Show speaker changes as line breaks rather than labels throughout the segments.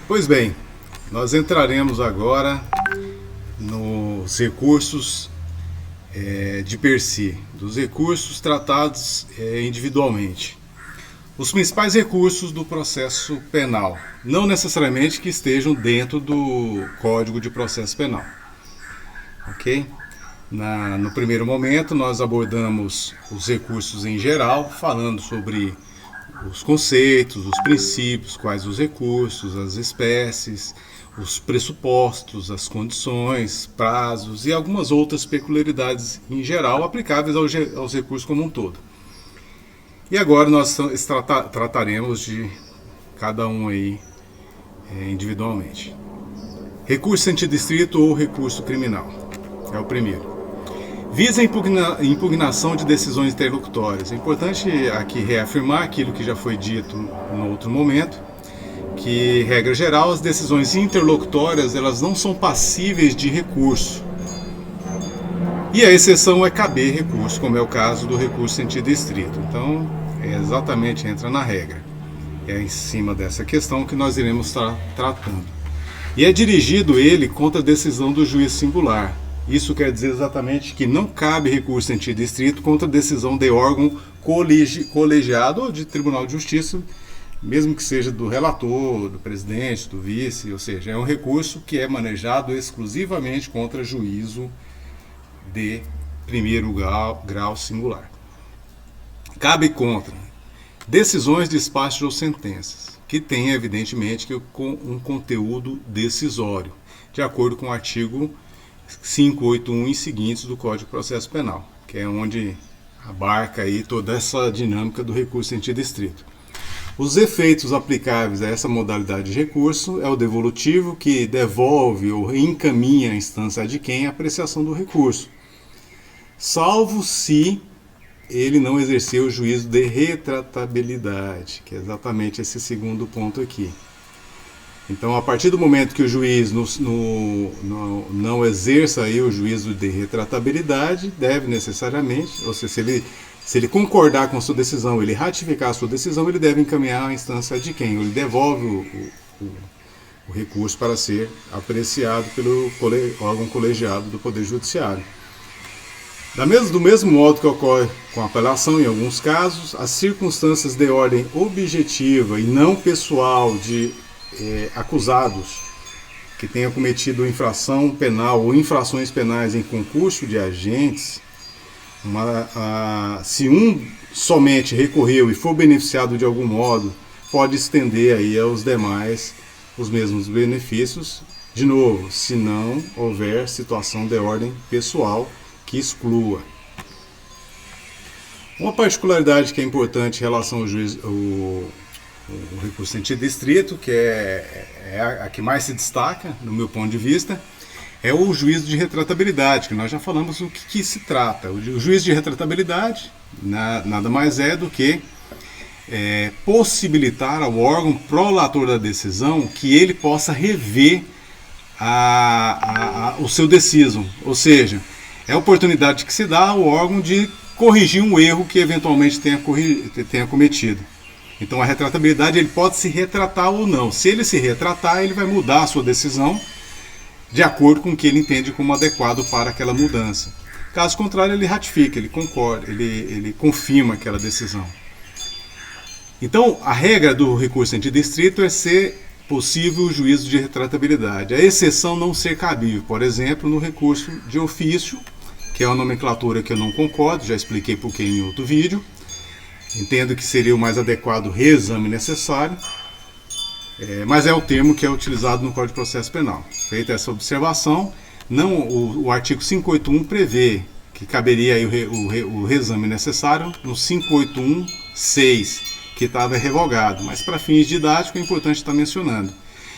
Pois bem, nós entraremos agora nos recursos de per si, dos recursos tratados individualmente. Os principais recursos do processo penal, não necessariamente que estejam dentro do Código de Processo Penal. Ok? No primeiro momento, nós abordamos os recursos em geral, falando sobre os conceitos, os princípios, quais os recursos, as espécies, os pressupostos, as condições, prazos e algumas outras peculiaridades em geral aplicáveis aos recursos como um todo. E agora nós trataremos de cada um aí individualmente. Recurso sentido estrito ou recurso criminal. É o primeiro. Visa a impugnação de decisões interlocutórias. É importante aqui reafirmar aquilo que já foi dito no outro momento, que, regra geral, as decisões interlocutórias elas não são passíveis de recurso. E a exceção é caber recurso, como é o caso do recurso sentido estrito. Então, exatamente entra na regra. É em cima dessa questão que nós iremos estar tratando. E é dirigido ele contra a decisão do juiz singular. Isso quer dizer exatamente que não cabe recurso sentido estrito contra a decisão de órgão colegiado ou de Tribunal de Justiça, mesmo que seja do relator, do presidente, do vice, ou seja, é um recurso que é manejado exclusivamente contra juízo de primeiro grau singular. Cabe contra decisões, despachos ou sentenças, que têm evidentemente um conteúdo decisório, de acordo com o artigo 581 e seguintes do Código de Processo Penal, que é onde abarca aí toda essa dinâmica do recurso sentido estrito. Os efeitos aplicáveis a essa modalidade de recurso é o devolutivo, que devolve ou encaminha a instância de quem a apreciação do recurso, salvo se ele não exercer o juízo de retratabilidade, que é exatamente esse segundo ponto aqui. Então, a partir do momento que o juiz não exerça aí o juízo de retratabilidade, deve necessariamente, ou seja, se ele concordar com a sua decisão, ele ratificar a sua decisão, ele deve encaminhar a instância de quem? Ele devolve o recurso para ser apreciado pelo órgão colegiado do Poder Judiciário. Do mesmo modo que ocorre com a apelação em alguns casos, as circunstâncias de ordem objetiva e não pessoal de acusados que tenham cometido infração penal ou infrações penais em concurso de agentes, se um somente recorreu e for beneficiado de algum modo, pode estender aí aos demais os mesmos benefícios, de novo, se não houver situação de ordem pessoal que exclua. Uma particularidade que é importante em relação ao o recurso sentido estrito, que é a que mais se destaca, no meu ponto de vista, é o juízo de retratabilidade, que nós já falamos o que se trata. O juízo de retratabilidade nada mais é do que possibilitar ao órgão prolator da decisão que ele possa rever o seu decisum, ou seja, é a oportunidade que se dá ao órgão de corrigir um erro que eventualmente tenha cometido. Então a retratabilidade, ele pode se retratar ou não. Se ele se retratar, ele vai mudar a sua decisão de acordo com o que ele entende como adequado para aquela mudança. Caso contrário, ele ratifica, ele concorda, ele confirma aquela decisão. Então, a regra do recurso sentido estrito é ser possível o juízo de retratabilidade. A exceção não ser cabível, por exemplo, no recurso de ofício, que é uma nomenclatura que eu não concordo, já expliquei por que em outro vídeo. Entendo que seria o mais adequado reexame necessário, mas é o termo que é utilizado no Código de Processo Penal. Feita essa observação, o artigo 581 prevê que caberia aí o reexame necessário no 581.6, que estava revogado, mas para fins didáticos é importante estar mencionando.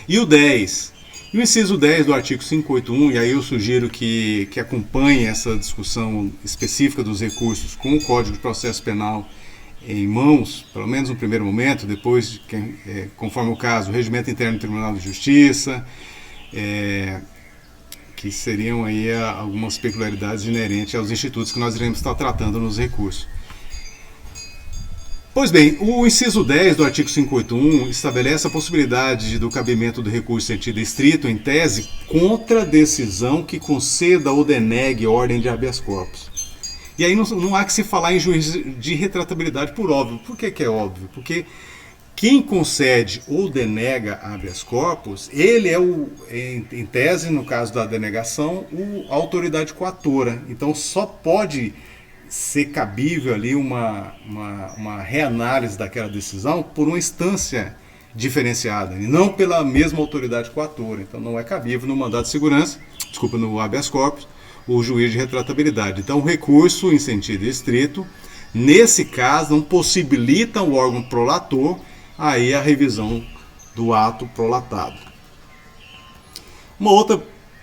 E o 10, e o inciso 10 do artigo 581, e aí eu sugiro que acompanhe essa discussão específica dos recursos com o Código de Processo Penal em mãos, pelo menos no primeiro momento, depois, conforme o caso, o Regimento Interno do Tribunal de Justiça, que seriam aí algumas peculiaridades inerentes aos institutos que nós iremos estar tratando nos recursos. Pois bem, o inciso 10 do artigo 581 estabelece a possibilidade do cabimento do recurso em sentido estrito, em tese, contra decisão que conceda ou denegue ordem de habeas corpus. E aí não há que se falar em juízo de retratabilidade por óbvio. Por que é óbvio? Porque quem concede ou denega habeas corpus, ele é, em tese, no caso da denegação, a autoridade coatora. Então só pode ser cabível ali uma reanálise daquela decisão por uma instância diferenciada, e não pela mesma autoridade coatora. Então não é cabível no mandado de segurança, no habeas corpus, o juízo de retratabilidade. Então o recurso em sentido estrito, nesse caso, não possibilita o órgão prolator aí a revisão do ato prolatado. Uma outra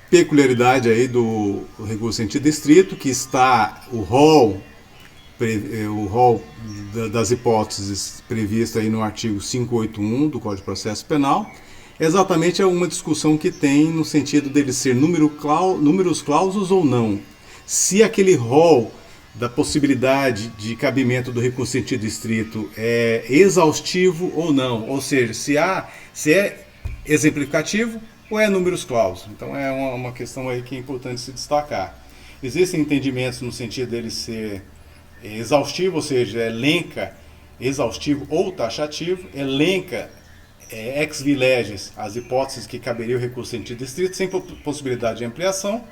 peculiaridade aí do recurso em sentido estrito, que está o rol das hipóteses previsto aí no artigo 581 do Código de Processo Penal, é exatamente uma discussão que tem no sentido dele ser números clausos ou não. Se aquele rol da possibilidade de cabimento do recurso em sentido estrito é exaustivo ou não, ou seja, se é exemplificativo ou é números clausos. Então é uma questão aí que é importante se destacar. Existem entendimentos no sentido dele ser exaustivo, ou seja, elenca exaustivo ou taxativo, elenca ex vileges as hipóteses que caberia o recurso em sentido estrito sem possibilidade de ampliação.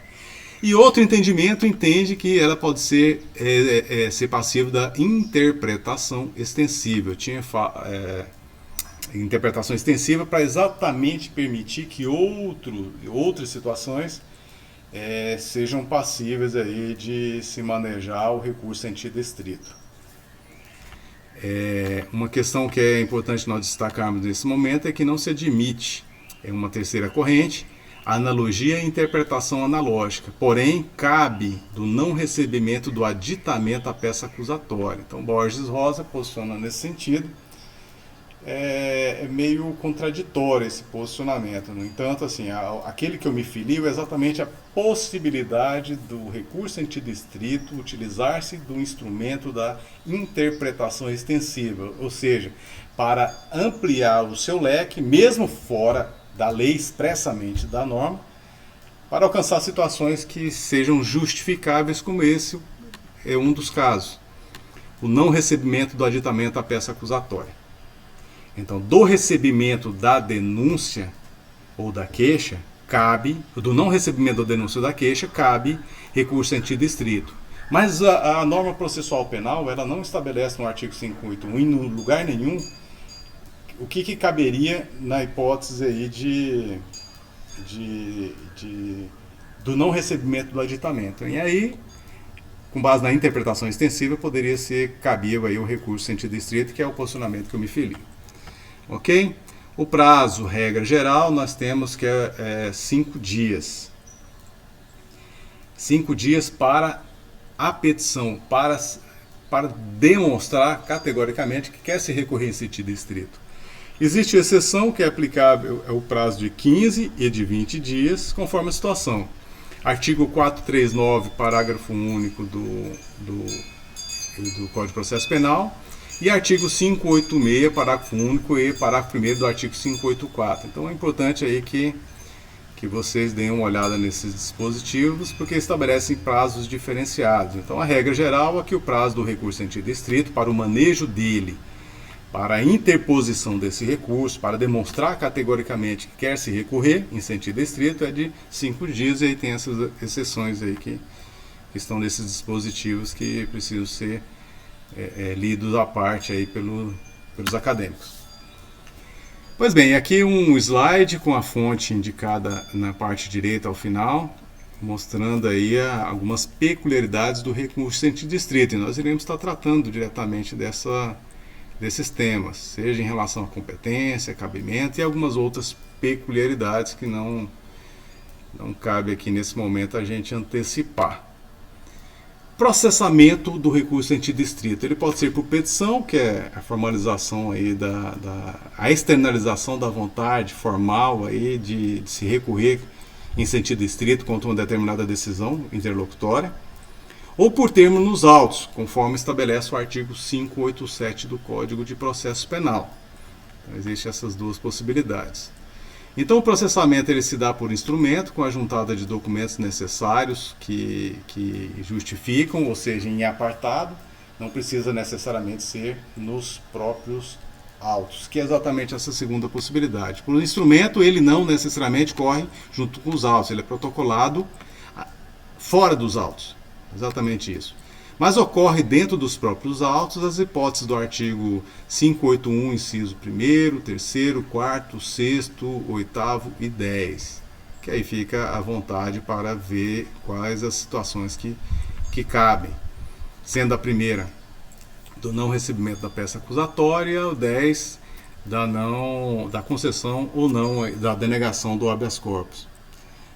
E outro entendimento entende que ela pode ser passiva da interpretação extensiva. Eu tinha interpretação extensiva para exatamente permitir que outras situações sejam passíveis aí de se manejar o recurso em sentido estrito. Uma questão que é importante nós destacarmos nesse momento é que não se admite uma terceira corrente, a analogia e interpretação analógica, porém cabe do não recebimento do aditamento à peça acusatória. Então Borges Rosa posiciona nesse sentido. É meio contraditório esse posicionamento. No entanto, assim, aquele que eu me filio é exatamente a possibilidade do recurso em sentido estrito utilizar-se do instrumento da interpretação extensiva, ou seja, para ampliar o seu leque, mesmo fora da lei expressamente da norma, para alcançar situações que sejam justificáveis, como esse é um dos casos, o não recebimento do aditamento à peça acusatória. Então, do recebimento da denúncia ou da queixa, do não recebimento da denúncia ou da queixa, cabe recurso em sentido estrito. Mas a norma processual penal, ela não estabelece no artigo 581 e no lugar nenhum o que caberia na hipótese aí do não recebimento do aditamento. E aí, com base na interpretação extensiva, poderia ser cabível aí o recurso em sentido estrito, que é o posicionamento que eu me filio. Ok? O prazo, regra geral, nós temos que é 5 dias. 5 dias para a petição, para demonstrar categoricamente que quer se recorrer em sentido estrito. Existe exceção que é aplicável o prazo de 15 e de 20 dias, conforme a situação. Artigo 439, parágrafo único do Código de Processo Penal. E artigo 586, parágrafo único e parágrafo 1º do artigo 584. Então é importante aí que vocês deem uma olhada nesses dispositivos, porque estabelecem prazos diferenciados. Então a regra geral é que o prazo do recurso em sentido estrito para o manejo dele, para a interposição desse recurso, para demonstrar categoricamente que quer se recorrer em sentido estrito, é de 5 dias, e aí tem essas exceções aí que estão nesses dispositivos que precisam ser lidos à parte aí pelos acadêmicos. Pois bem, aqui um slide com a fonte indicada na parte direita ao final, mostrando aí algumas peculiaridades do recurso em sentido estrito, e nós iremos estar tratando diretamente desses temas, seja em relação à competência, cabimento e algumas outras peculiaridades que não cabe aqui nesse momento a gente antecipar. Processamento do recurso em sentido estrito. Ele pode ser por petição, que é a formalização aí a externalização da vontade formal aí de se recorrer em sentido estrito contra uma determinada decisão interlocutória, ou por termo nos autos, conforme estabelece o artigo 587 do Código de Processo Penal. Então, existem essas duas possibilidades. Então, o processamento ele se dá por instrumento, com a juntada de documentos necessários que justificam, ou seja, em apartado, não precisa necessariamente ser nos próprios autos, que é exatamente essa segunda possibilidade. Por instrumento, ele não necessariamente corre junto com os autos, ele é protocolado fora dos autos, exatamente isso. Mas ocorre dentro dos próprios autos as hipóteses do artigo 581, inciso 1º, 3º, 4º, 6º, 8º e 10, que aí fica à vontade para ver quais as situações que cabem. Sendo a primeira do não recebimento da peça acusatória, o 10 da concessão ou não da denegação do habeas corpus.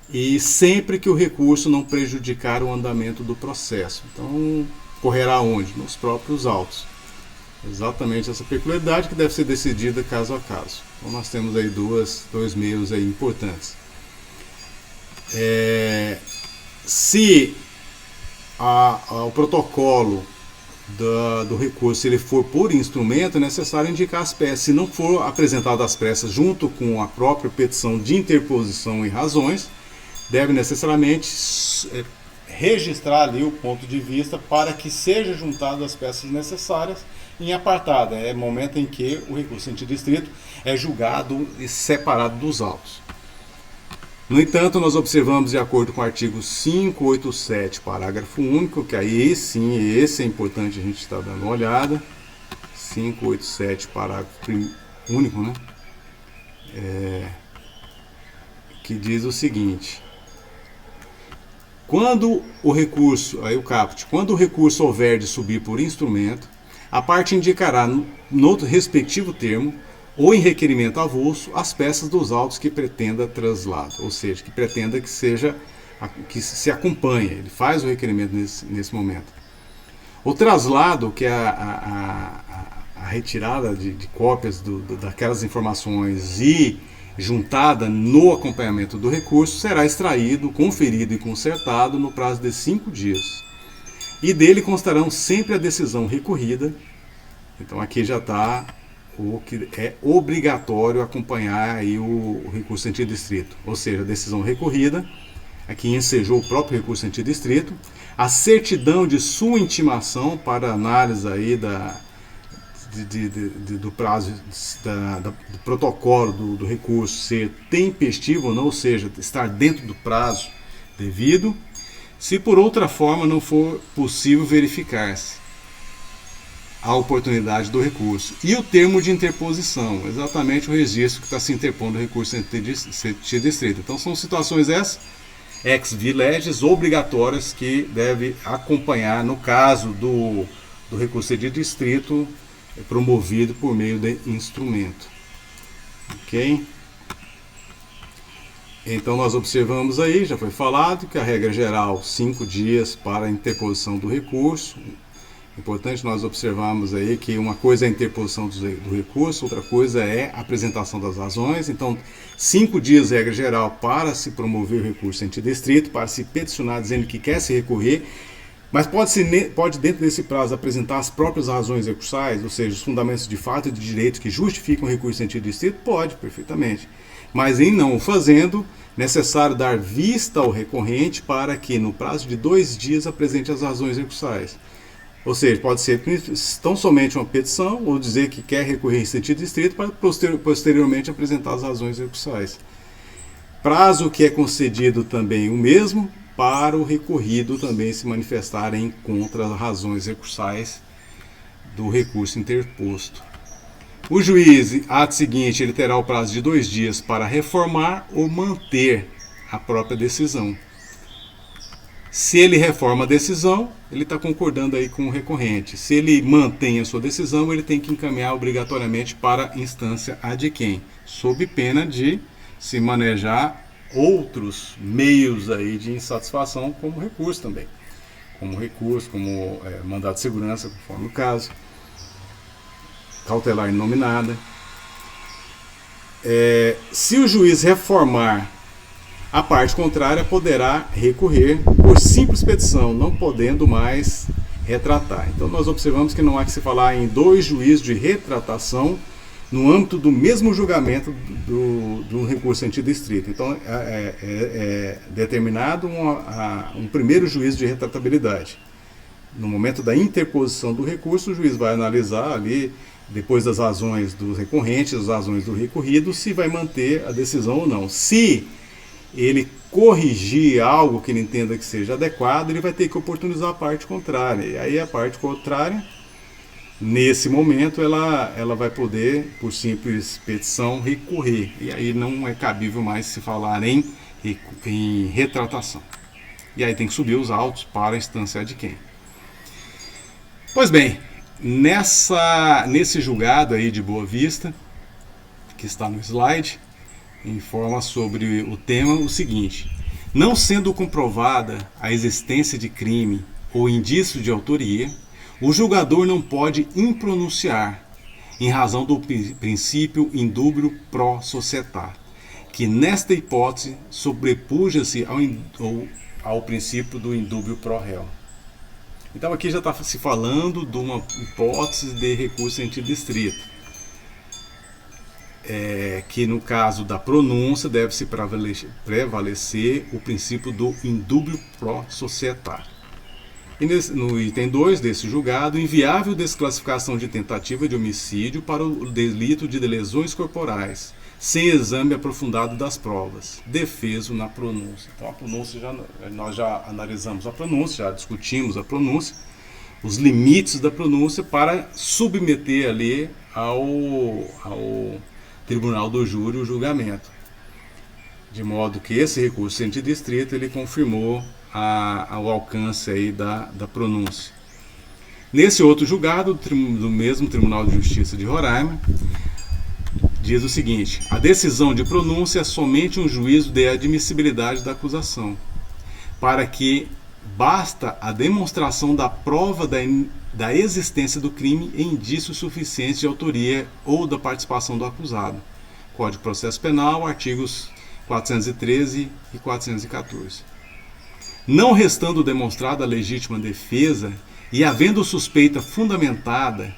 E sempre que o recurso não prejudicar o andamento do processo. Então, correrá onde? Nos próprios autos. Exatamente essa peculiaridade que deve ser decidida caso a caso. Então, nós temos aí dois meios aí importantes. Se o protocolo do recurso ele for por instrumento, é necessário indicar as peças. Se não for apresentado as peças junto com a própria petição de interposição e razões, deve necessariamente registrar ali o ponto de vista para que seja juntado as peças necessárias em apartado. É o momento em que o recurso antidistrito é julgado e separado dos autos. No entanto, nós observamos, de acordo com o artigo 587, parágrafo único, que aí sim, esse é importante a gente estar dando uma olhada. 587, parágrafo único, né? Que diz o seguinte: quando o recurso, aí o caput, quando o recurso houver de subir por instrumento, a parte indicará no respectivo termo ou em requerimento avulso as peças dos autos que pretenda traslado, ou seja, que pretenda que se acompanhe, ele faz o requerimento nesse momento. O traslado, que é a retirada de cópias daquelas informações e juntada no acompanhamento do recurso, será extraído, conferido e consertado no prazo de 5 dias. E dele constarão sempre a decisão recorrida. Então aqui já está o que é obrigatório acompanhar aí o recurso antidistrito. Ou seja, a decisão recorrida, aqui ensejou o próprio recurso antidistrito, a certidão de sua intimação para análise aí do prazo do protocolo do recurso ser tempestivo ou não, ou seja, estar dentro do prazo devido, se por outra forma não for possível verificar-se a oportunidade do recurso. E o termo de interposição, exatamente o registro que está se interpondo o recurso antidistrito. Então são situações essas, ex vi leges, obrigatórias, que deve acompanhar no caso do recurso antidistrito promovido por meio de instrumento. Ok? Então nós observamos aí, já foi falado, que a regra geral 5 dias para a interposição do recurso. Importante nós observarmos aí que uma coisa é a interposição do recurso, outra coisa é a apresentação das razões. Então 5 dias regra geral para se promover o recurso antidistrito, para se peticionar dizendo que quer se recorrer. Mas pode dentro desse prazo apresentar as próprias razões recursais, ou seja, os fundamentos de fato e de direito que justificam o recurso antidistrito? Pode, perfeitamente. Mas em não o fazendo, necessário dar vista ao recorrente para que no prazo de 2 dias apresente as razões recursais. Ou seja, pode ser tão somente uma petição ou dizer que quer recorrer em sentido estrito para posteriormente apresentar as razões recursais. Prazo que é concedido também o mesmo para o recorrido também se manifestarem contra as razões recursais do recurso interposto. O juiz, ato seguinte, ele terá o prazo de 2 dias para reformar ou manter a própria decisão. Se ele reforma a decisão, ele está concordando aí com o recorrente. Se ele mantém a sua decisão, ele tem que encaminhar obrigatoriamente para a instância ad quem, sob pena de se manejar outros meios aí de insatisfação, como recurso também. Como mandado de segurança, conforme o caso, cautelar inominada. Se o juiz reformar A parte contrária poderá recorrer por simples petição, não podendo mais retratar. Então nós observamos que não há que se falar em dois juízos de retratação no âmbito do mesmo julgamento do recurso sentido estrito. Então é determinado um primeiro juízo de retratabilidade. No momento da interposição do recurso, o juiz vai analisar ali, depois das razões dos recorrentes, as razões do recorrido, se vai manter a decisão ou não. Se ele corrigir algo que ele entenda que seja adequado, ele vai ter que oportunizar a parte contrária. E aí a parte contrária, nesse momento, ela vai poder, por simples petição, recorrer. E aí não é cabível mais se falar em retratação. E aí tem que subir os autos para a instância de quem. Pois bem, nesse julgado aí de Boa Vista, que está no slide, informa sobre o tema o seguinte: não sendo comprovada a existência de crime ou indício de autoria, o julgador não pode impronunciar, em razão do princípio indúbio pro societá, que nesta hipótese sobrepuja-se ao princípio do indúbio pro réu. Então aqui já está se falando de uma hipótese de recurso sentido estrito. Que no caso da pronúncia deve-se prevalecer o princípio do indúbio pro societá. E no item 2 desse julgado, inviável desclassificação de tentativa de homicídio para o delito de lesões corporais, sem exame aprofundado das provas, defeso na pronúncia. Então a pronúncia, nós já analisamos a pronúncia, já discutimos a pronúncia, os limites da pronúncia para submeter ali ao Tribunal do Júri o julgamento. De modo que esse recurso sentido estrito, ele confirmou o alcance aí da pronúncia. Nesse outro julgado, do mesmo Tribunal de Justiça de Roraima, diz o seguinte: a decisão de pronúncia é somente um juízo de admissibilidade da acusação, para que basta a demonstração da prova da existência do crime e indícios suficientes de autoria ou da participação do acusado. Código de Processo Penal, artigos 413 e 414. Não restando demonstrada a legítima defesa e havendo suspeita fundamentada,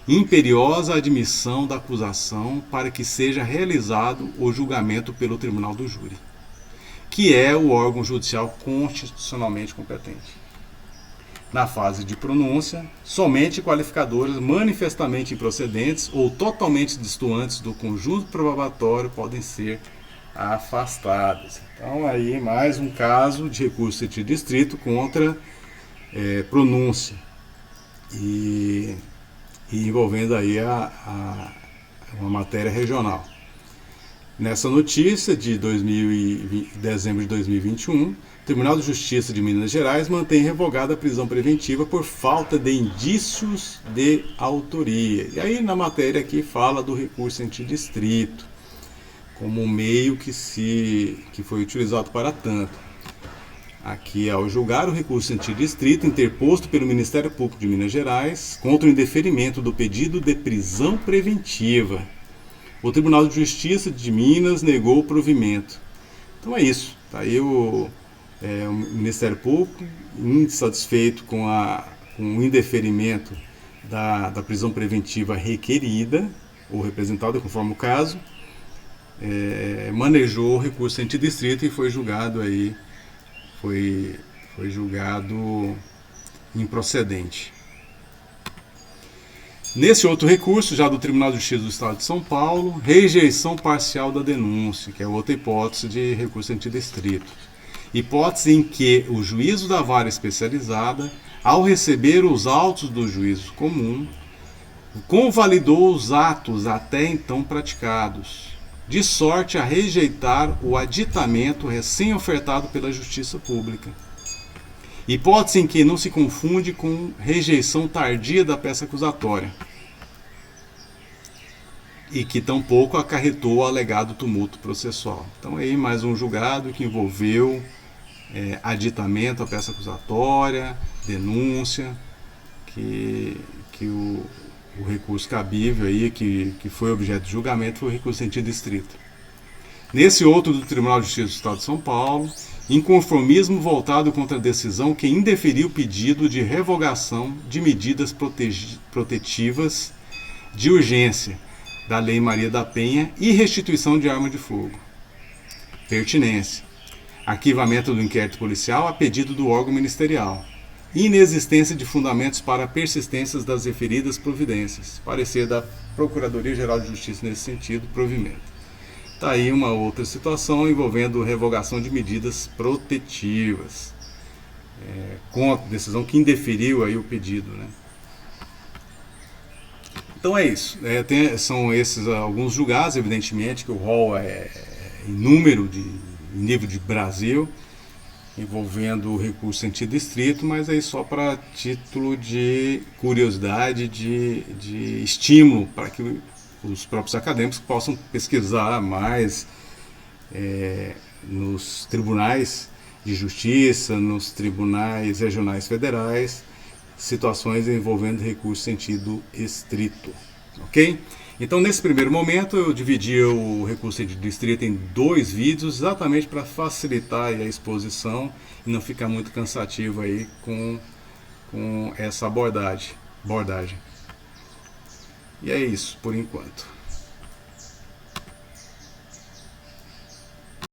imperiosa a admissão da acusação para que seja realizado o julgamento pelo Tribunal do Júri, que é o órgão judicial constitucionalmente competente. Na fase de pronúncia, somente qualificadores manifestamente improcedentes ou totalmente distantes do conjunto probatório podem ser afastadas. Então aí mais um caso de recurso sentido estrito contra pronúncia e envolvendo aí uma matéria regional. Nessa notícia de dezembro de 2021, o Tribunal de Justiça de Minas Gerais mantém revogada a prisão preventiva por falta de indícios de autoria. E aí na matéria aqui fala do recurso sentido estrito como um meio que foi utilizado para tanto. Aqui, ao julgar o recurso sentido estrito interposto pelo Ministério Público de Minas Gerais contra o indeferimento do pedido de prisão preventiva, o Tribunal de Justiça de Minas negou o provimento. Então é isso. Está aí o Ministério Público, insatisfeito com o indeferimento da prisão preventiva requerida ou representada, conforme o caso, manejou o recurso sentido estrito e foi julgado aí, foi julgado improcedente. Nesse outro recurso, já do Tribunal de Justiça do Estado de São Paulo, rejeição parcial da denúncia, que é outra hipótese de recurso sentido estrito. Hipótese em que o juízo da vara especializada, ao receber os autos do juízo comum, convalidou os atos até então praticados, de sorte a rejeitar o aditamento recém-ofertado pela Justiça Pública. Hipótese em que não se confunde com rejeição tardia da peça acusatória e que tampouco acarretou o alegado tumulto processual. Então aí mais um julgado que envolveu aditamento à peça acusatória, denúncia, que o recurso cabível aí, que foi objeto de julgamento, foi o recurso sentido estrito. Nesse outro do Tribunal de Justiça do Estado de São Paulo, inconformismo voltado contra a decisão que indeferiu o pedido de revogação de medidas protetivas de urgência da Lei Maria da Penha e restituição de arma de fogo. Pertinência. Arquivamento do inquérito policial a pedido do órgão ministerial. Inexistência de fundamentos para a persistência das referidas providências. Parecer da Procuradoria-Geral de Justiça nesse sentido, provimento. Está aí uma outra situação envolvendo revogação de medidas protetivas. Com a decisão que indeferiu aí o pedido, né? Então é isso. São esses alguns julgados, evidentemente que o rol é em número, em nível de Brasil, envolvendo o recurso sentido estrito, mas aí só para título de curiosidade, de estímulo para que os próprios acadêmicos possam pesquisar mais nos tribunais de justiça, nos tribunais regionais federais, situações envolvendo recurso sentido estrito, ok? Então, nesse primeiro momento, eu dividi o recurso sentido estrito em 2 vídeos, exatamente para facilitar a exposição e não ficar muito cansativo aí com essa abordagem. E é isso, por enquanto.